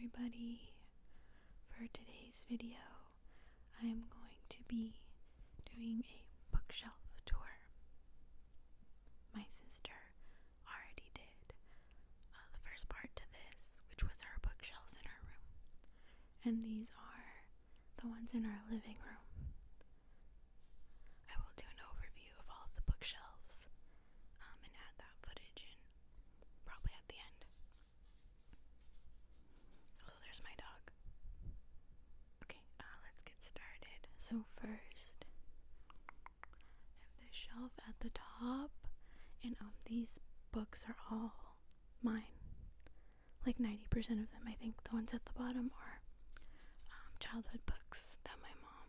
everybody. For today's video, I am going to be doing a bookshelf tour. My sister already did the first part to this, which was her bookshelves in her room. And these are the ones in our living room. I will do an overview of all of the bookshelves and add that footage in probably at the end. Oh, there's my dog. Okay, let's get started. So first, I have this shelf at the top, and these books are all mine. Like 90% of them, I think. The ones at the bottom are childhood books that my mom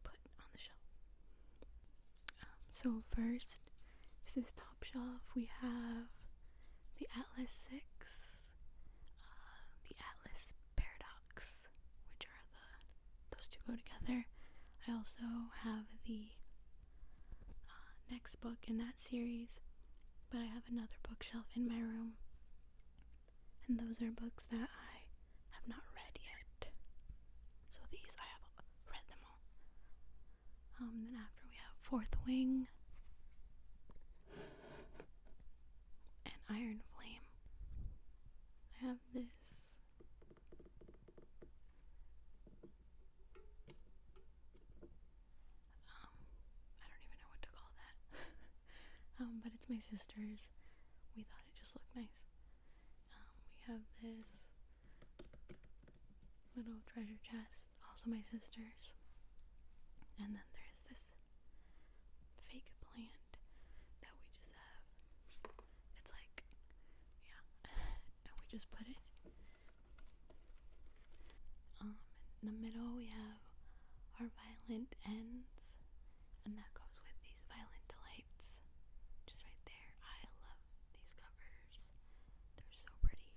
put on the shelf. So first, this is top shelf. We have the Atlas 6, the Atlas Paradox, which are those two go together. I also have the next book in that series, but I have another bookshelf in my room, and those are books that I have not read yet. So these I have read them all. Then after we have Fourth Wing and Iron Flame. I have this I don't even know what to call that. But it's my sister's. We thought it just looked nice. We have this little treasure chest, also my sister's. And then there's this fake plant that we just have. It's like, yeah, and we just put it. In the middle we have our Violent Ends, and that goes with these Violent Delights, just right there. I love these covers. They're so pretty.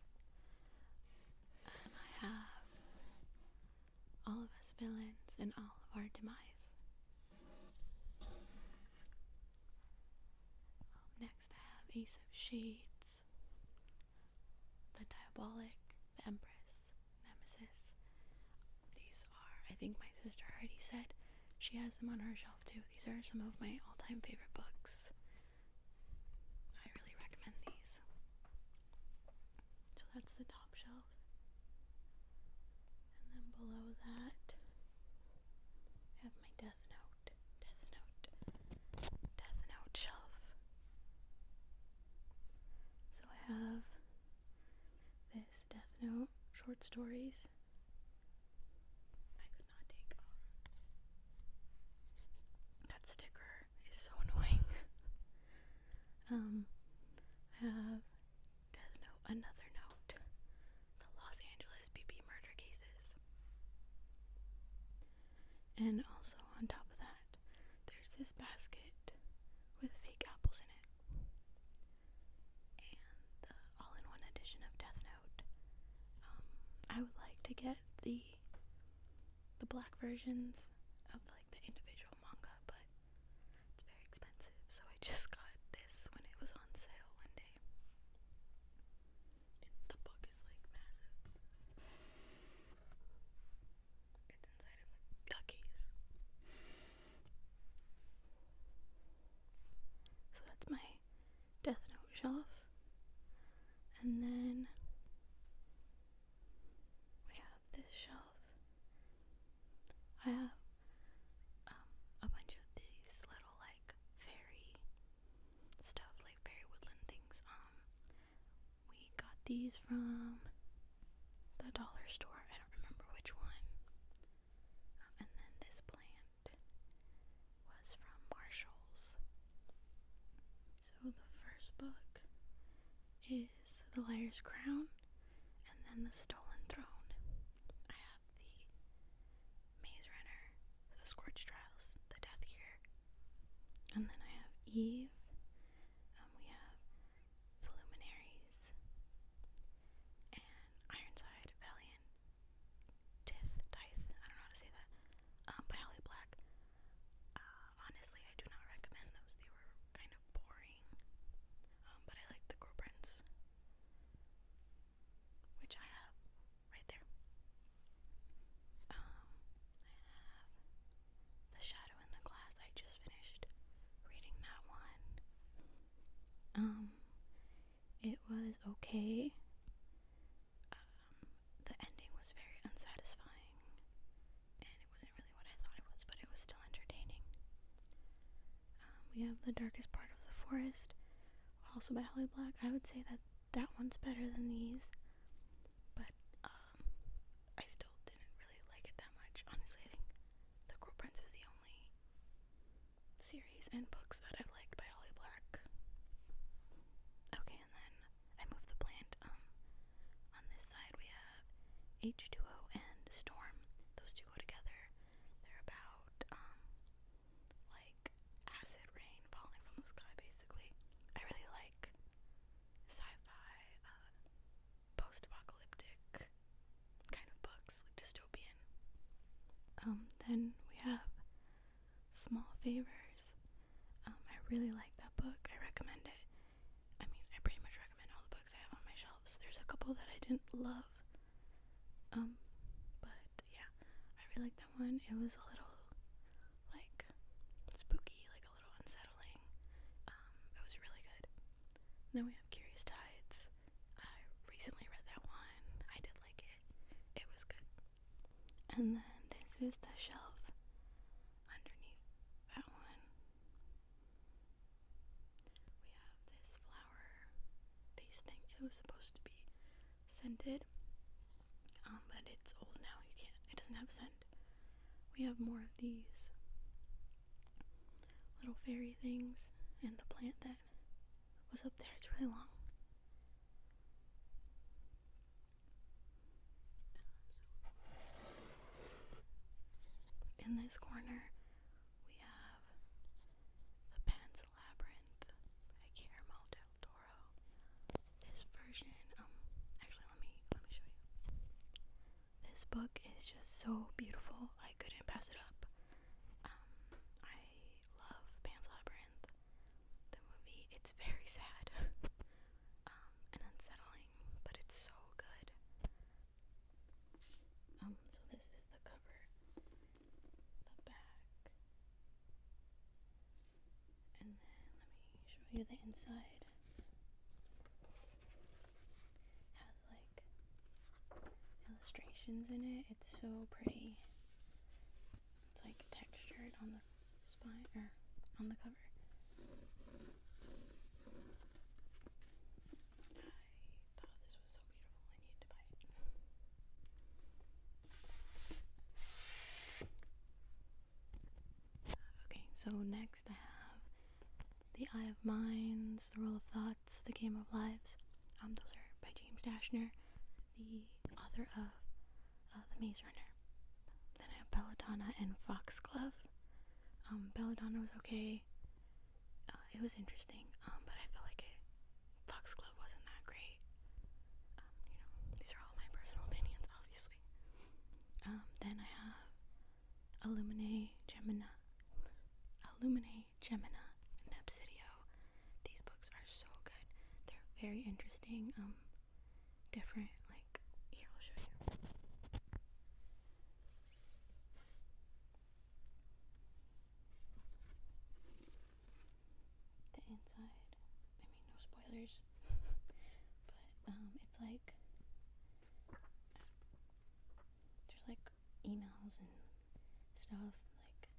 And I have All of Us Villains and All of Our Demise. Next I have Ace of Shades, The Diabolic, The Empress, Nemesis. These are, I think my sister already said, she has them on her shelf too. These are some of my all-time favorite books. I really recommend these. So that's the top shelf. And then below that, I have my Death Note shelf. So I have this Death Note short stories. I could not take off. That sticker is so annoying. I have Death Note, Another Note, the Los Angeles BP murder cases. And also on top of that, there's this basket with fake apples in it. And the all-in-one edition of Death Note. I would like to get the black versions of like the individual manga, but it's very expensive, so I just got this when it was on sale one day. The book is like massive. It's inside of a case. So that's my Death Note shelf. And then we have this shelf. I have a bunch of these little like fairy stuff, like fairy woodland things. We got these from the dollar store. I don't remember which one. And then this plant was from Marshall's. So the first book is The Liar's Crown, and then The Stolen Throne. I have the Maze Runner, The Scorch Trials, The Death Cure, and then I have Eve. We have The Luminaries, and Ironside, Valiant, Tith, I don't know how to say that, by Holly Black. Honestly, I do not recommend those. They were kind of boring, but I like the Girl Prince, which I have right there. It was okay. The ending was very unsatisfying, and it wasn't really what I thought it was, but it was still entertaining. We have The Darkest Part of the Forest, also by Holly Black. I would say that that one's better than these, but I still didn't really like it that much. Honestly, I think The Cruel Prince is the only series and books that I've liked by Holly Black. Okay, and then I moved the plant. On this side we have H2O and Storm. Those two go together. They're about like acid rain falling from the sky, basically. I really like sci-fi, post-apocalyptic kind of books, like dystopian. Then we have Small Favors. I really like that book. I recommend it. I mean, I pretty much recommend all the books I have on my shelves. There's a couple that I didn't love. But yeah, I really like that one. It was a little, like, spooky, like a little unsettling. It was really good. Then we have Curious Tides. I recently read that one. I did like it. It was good. And then this is the shelf underneath that one. We have this flower vase thing. It was supposed to be scented, but it's old now. It doesn't have a scent. We have more of these little fairy things, and the plant that was up there, it's really long. In this corner, we have The Pan's Labyrinth by Guillermo del Toro. This version, actually, let me show you. This book is just so beautiful. I couldn't pass it up. I love Pan's Labyrinth. The movie, it's very sad and unsettling, but it's so good. So this is the cover, the back, and then let me show you the inside. Has like illustrations in it. It's so pretty. It's like textured on the spine, or on the cover. I thought this was so beautiful. I needed to buy it. Okay, so next I have The Eye of Minds, The Rule of Thoughts, The Game of Lives. Those are by James Dashner, the author of The Maze Runner. Then I have Belladonna and Foxglove. Belladonna was okay. It was interesting, but I felt like Foxglove wasn't that great. These are all my personal opinions, obviously. Then I have Illuminae Gemina, and Obsidio. These books are so good. They're very interesting, different, like, here, I'll show you. The inside, I mean, no spoilers, but it's like, there's like emails and stuff, like,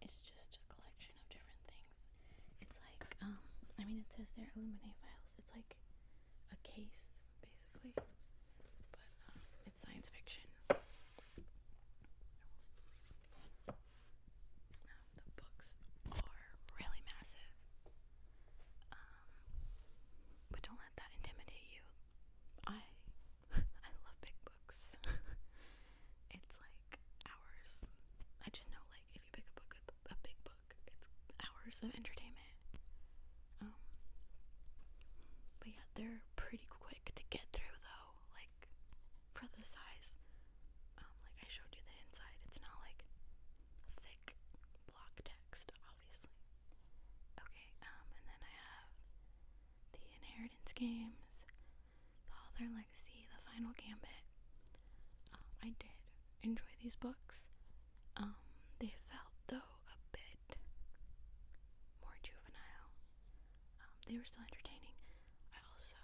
it's just a collection of different things. It's like, I mean, it says they're Illuminae files. It's like a case, basically, but it's science fiction. The books are really massive, but don't let that intimidate you. I love big books. It's like hours. I just know, like, if you pick a big book, it's hours of entertainment. But yeah, they're pretty quick to get through, though. Like, for the size. Like I showed you the inside. It's not like thick block text, obviously. Okay, and then I have The Inheritance Games, The Hawthorne Legacy, The Final Gambit. I did enjoy these books. They felt, though, a bit more juvenile. they were still entertaining. I also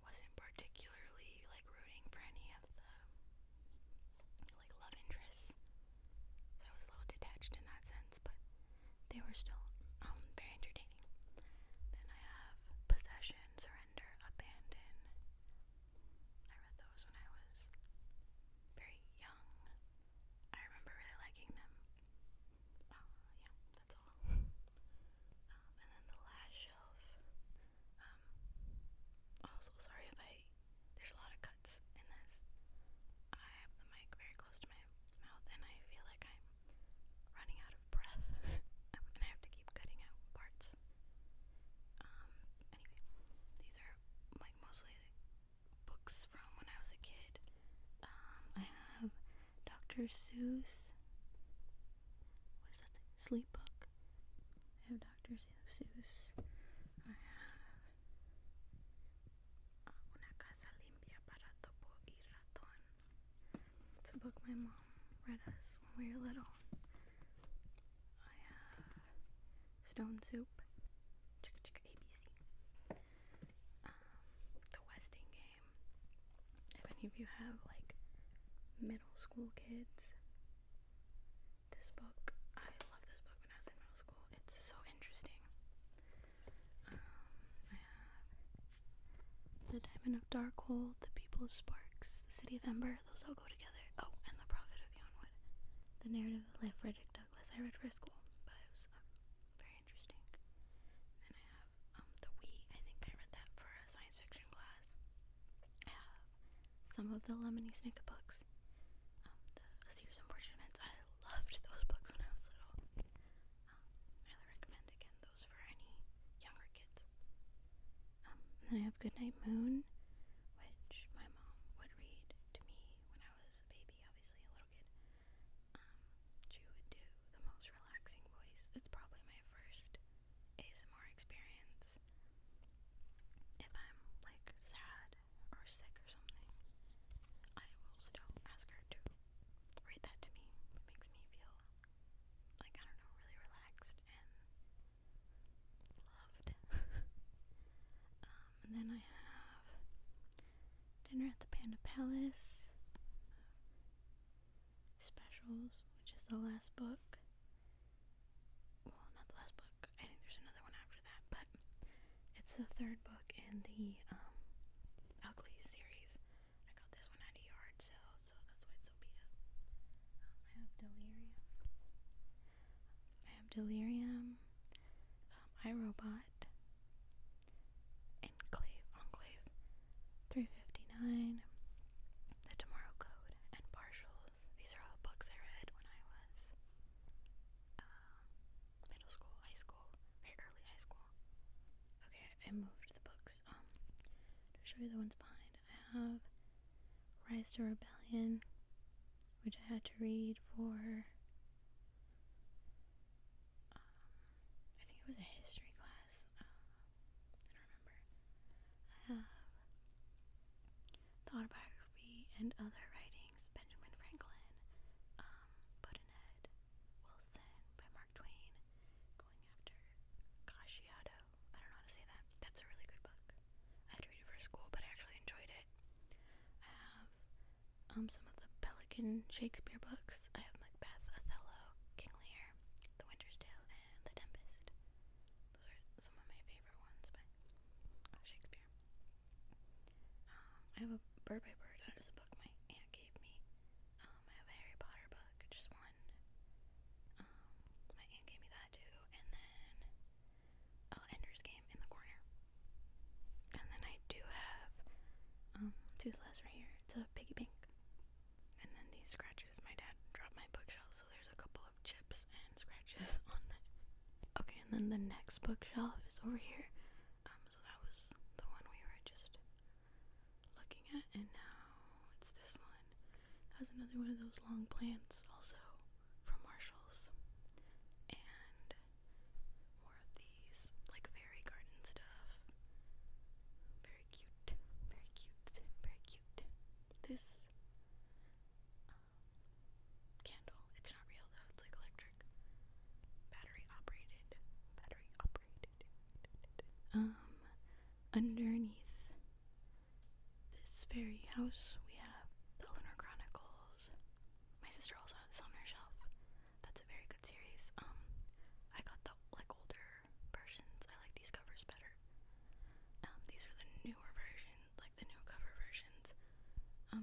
wasn't particularly like rooting for any of the like love interests, so I was a little detached in that sense, but they were still very entertaining. Then I have Possession, Surrender, Abandon. I read those when I was very young. I remember really liking them. Yeah, that's all. And then The Last Shelf. Also, sorry if there's a lot of cuts in this. I have the mic very close to my mouth and I feel like I'm running out of breath. And I have to keep cutting out parts. Anyway, these are like mostly books from when I was a kid. I have Dr. Seuss. What does that say? Sleep book. I have Dr. Seuss. I have Una casa limpia para topo y ratón. It's a book my mom read us when we were little. I have Stone Soup. Chicka Chicka ABC. The Westing Game. If any of you have like middle school kids, this book, I love this book when I was in middle school. It's so interesting. I have The Diamond of Darkhold, The People of Sparks, The City of Ember. Those all go together. Oh, and The Prophet of Yonwood. The Narrative of Life, Frederick Douglass. I read for school, but it was very interesting. And I have The Wee. I think I read that for a science fiction class. I have some of the Lemony Snicket books. The A Series of Unfortunate Events. I loved those books when I was little. Highly recommend, again, those for any younger kids. And then I have Goodnight Moon, which my mom would read to me when I was a baby, obviously a little kid. She would do the most relaxing voice. It's probably my first ASMR experience. If I'm like sad or sick or something, I will still ask her to read that to me. It makes me feel like, I don't know, really relaxed and loved. And then I have Dinner at the Panda Palace, Specials, which is the last book. Well, not the last book. I think there's another one after that, but it's the third book in the Ugly series. I got this one at a yard sale, so that's why it's so beat up. I have Delirium. iRobot. Enclave. 359. The Tomorrow Code, and Partials. These are all books I read when I was middle school, high school, very early high school. Okay, I moved the books to show you the ones behind. I have Rise to Rebellion, which I had to read for I think it was a history class. I don't remember. I have The Autobiography and Other Writings, Benjamin Franklin, Pudd'nhead Wilson by Mark Twain, Going After Cacciato. I don't know how to say that. That's a really good book. I had to read it for school, but I actually enjoyed it. I have some of the Pelican Shakespeare books. I have Macbeth, Othello, King Lear, The Winter's Tale, and The Tempest. Those are some of my favorite ones by Shakespeare. I have a Bird by Bird. That was a book my aunt gave me. I have a Harry Potter book, just one. My aunt gave me that too. And then Ender's Game in the corner. And then I do have Toothless right here. It's a piggy bank. And then these scratches. My dad dropped my bookshelf, so there's a couple of chips and scratches on there. Okay, and then the next bookshelf is over here. So that was the one we were just looking at, and now it's this one. It has another one of those long plants also from Marshall's, and more of these like fairy garden stuff. Very cute, very cute, very cute. This candle, it's not real though, it's like electric, battery operated. underneath this very house, we have the Lunar Chronicles. My sister also has this on her shelf. That's a very good series. I got the older versions. I like these covers better. These are the newer versions, like the new cover versions.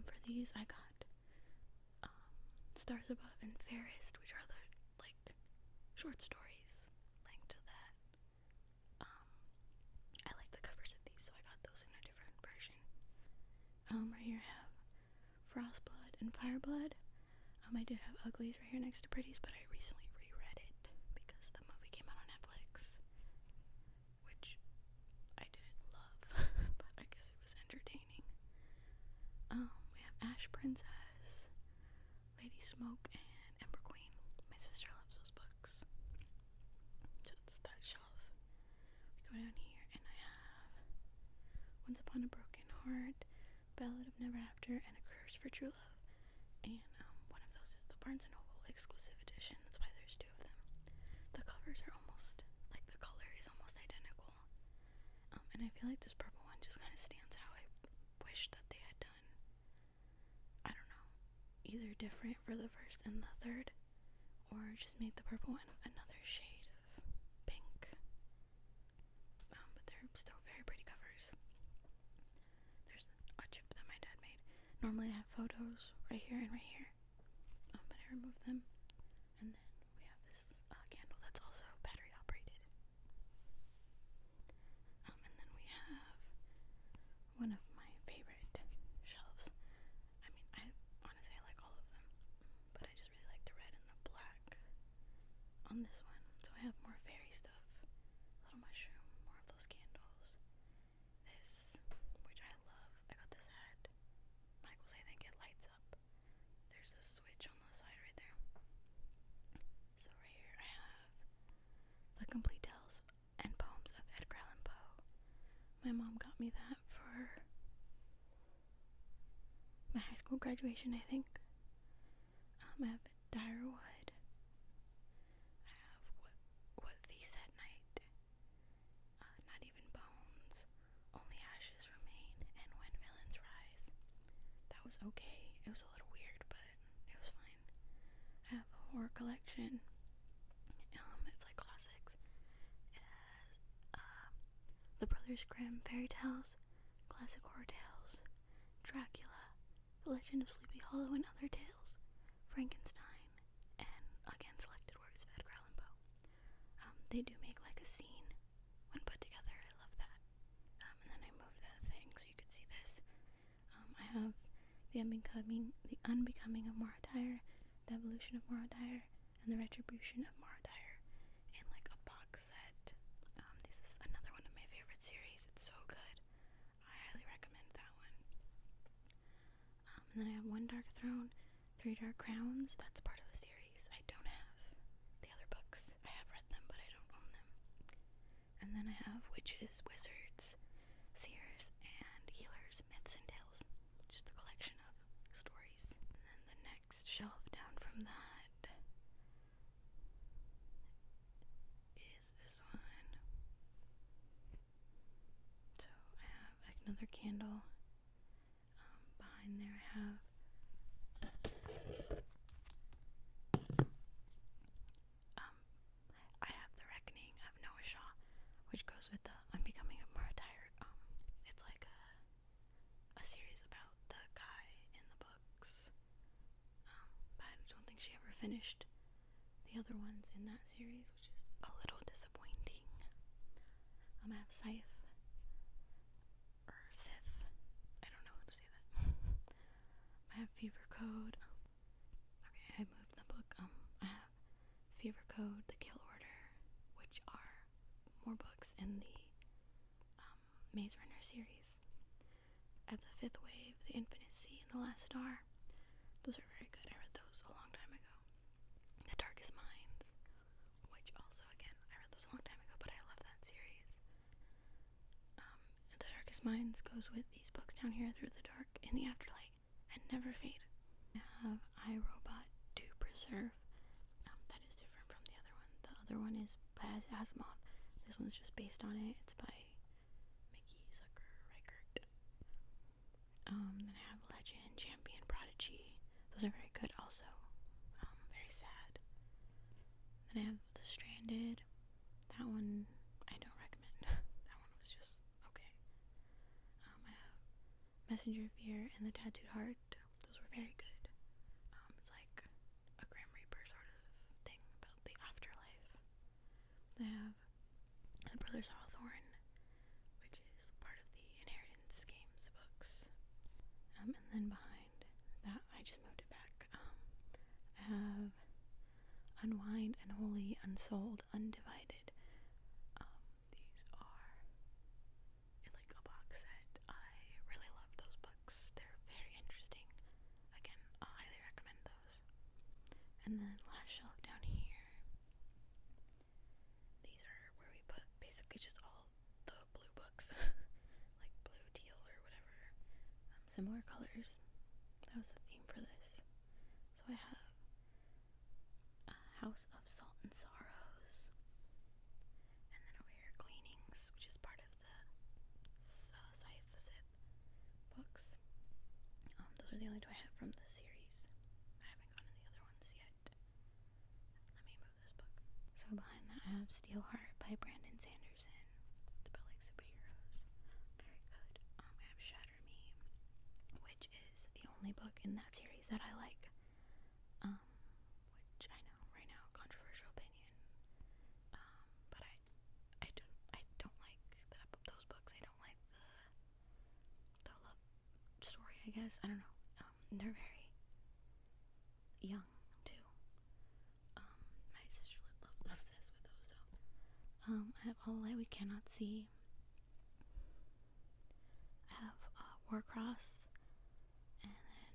For these I got Stars Above and Fairest, which are the short stories linked to that. I like the covers of these, so I got those in a different version. Right here I have Frostblood and Fireblood. I did have Uglies right here next to Pretties, but I recently reread it because the movie came out on Netflix, which I didn't love, but I guess it was entertaining. We have Ash Princess, Lady Smoke, and Ember Queen. My sister loves those books. So it's that shelf. We go down here and I have Once Upon a Broken Heart, Ballad of Never After, and A Curse for True Love. And one of those is the Barnes & Noble exclusive edition. That's why there's two of them. The covers are almost, the color is almost identical. And I feel like this purple one just kind of stands how I wish that they had done. I don't know, either different for the first and the third, or just make the purple one another shade of pink. But they're still very pretty covers. There's a chip that my dad made. Normally I have photos right here and right here, but I removed them. And then we have this candle that's also battery operated. And then we have one of my favorite shelves. I mean, honestly I like all of them, but I just really like the red and the black on this one. So I have more fairy stuff, Little Mushroom, more of those candles. This, which I love. I got this hat. Michael's, I think it lights up. There's a switch on the side right there. So right here I have The Complete Tales and Poems of Edgar Allan Poe. My mom got me that for my high school graduation, I think. I have Direwood. I have What Feast at Night. Not Even Bones. Only Ashes Remain. And When Villains Rise. That was okay. It was a little weird, but it was fine. I have a horror collection. It's like classics. It has The Brothers Grimm fairy tales, classic horror tales, Dracula, The Legend of Sleepy Hollow and Other Tales, Frankenstein, and again selected works of Edgar Allan Poe. They do make like a scene when put together. I love that. And then I moved that thing so you could see this. I have The Unbecoming of Moradire, The Evolution of Moradire, and The Retribution of Moradire in like a box set. This is another one of my favorite series. It's so good. I highly recommend that one. And then I have One Dark Throne, Three Dark Crowns. That's part of a series. I don't have the other books. I have read them, but I don't own them. And then I have Witches, Wizards, Seers, and Healers, Myths and Tales. Just a collection of stories. And then the next shelf down from that is this one. So I have another candle. Behind there I have The Reckoning of Noah Shaw, which goes with The Unbecoming of Moradire. It's like a series about the guy in the books. But I don't think she ever finished the other ones in that series, which is a little disappointing. I have Scythe, or Sith, I don't know how to say that. I have Fever Code. Okay, I moved the book. I have Fever Code, The Kill Order, which are more books in the Maze Runner series. I have The Fifth Wave, The Infinite Sea, and The Last Star. Those are very good. I read those a long time ago. The Darkest Minds, which also, again, I read those a long time ago, but I love that series. The Darkest Minds goes with these books down here, Through the Dark, In the Afterlight, and Never Fade. I have I, Robot to Preserve. That is different from the other one. The other one is by Asimov. This one's just based on it. It's by Mickey Then I have Legend, Champion, Prodigy. Those are very good also. Very sad. Then I have The Stranded. That one I don't recommend. That one was just okay. I have Messenger of Fear and The Tattooed Heart. Those were very good. It's like a Grim Reaper sort of thing about the afterlife. Then I have The Brothers Hawthorne, which is part of the Inheritance Games books. And then behind that, I just moved it back. I have Unwind, Unholy, Unsouled, Undivided. These are like a box set. I really love those books. They're very interesting. Again, I highly recommend those. And then last shelf down here. These are where we put basically just all the blue books. Like blue, teal, or whatever. Similar colors. That was the theme for this. So I have House of Salt and Sorrows, and then over here Gleanings, which is part of the Scythe the Sith books. Those are the only two I have from the series. I haven't gotten the other ones yet. Let me move this book. So behind that I have Steelheart by Brandon Sanderson. It's about like superheroes. Very good. I have Shatter Me, which is the only book in that series that I like. Which I know right now, controversial opinion. But I don't like those books. I don't like the love story, I guess. I don't know. They're very young too. My sister obsessed with those though. I have All the Light We Cannot See. I have Warcross, and then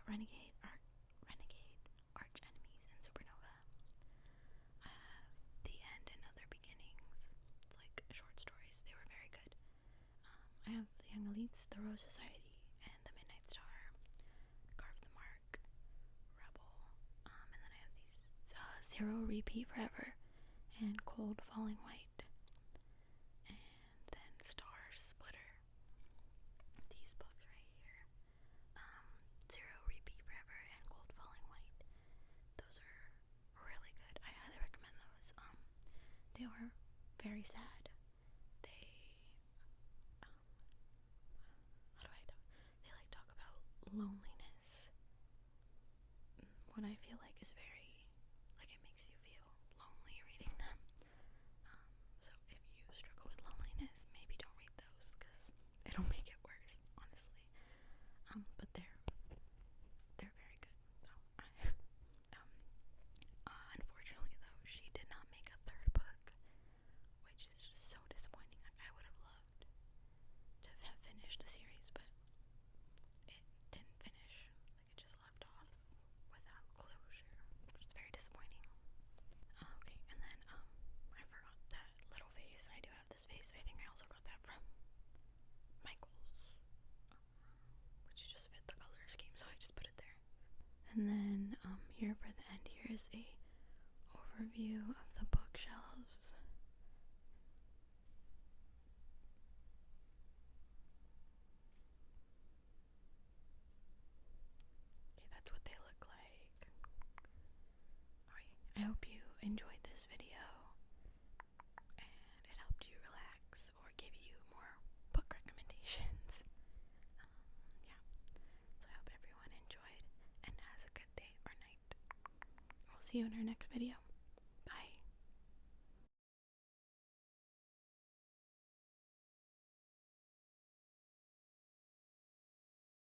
Renegade, Arch Enemies, and Supernova. I have The End and Other Beginnings. It's like short stories. They were very good. I have The Young Elites, The Rose Society, and The Midnight Star. Carve the Mark, Rebel. And then I have these Zero, Repeat Forever, and Cold Falling White. And then Star Splitter. These books right here. Zero, Repeat Forever, and Cold Falling White. Those are really good. I highly recommend those. They were very sad. They they like talk about loneliness. What I feel like is very, like, it makes you feel lonely reading them. So if you struggle with loneliness, maybe don't read those, because it'll make it worse, honestly. But they're very good. Unfortunately though, she did not make a third book, which is just so disappointing. Like, I would have loved to have finished the series, but it didn't finish. Like, it just left off without closure, which is very disappointing. Okay, and then I forgot that little vase. I do have this vase. I think I also got that from Michaels, which just fit the color scheme, so I just put it there. And then here for the end, here's a overview of the bookshelves. Okay, that's what they look like. Alright, I hope you enjoyed this video and it helped you relax or give you more book recommendations. Yeah, so I hope everyone enjoyed and has a good day or night. We'll see you in our next video.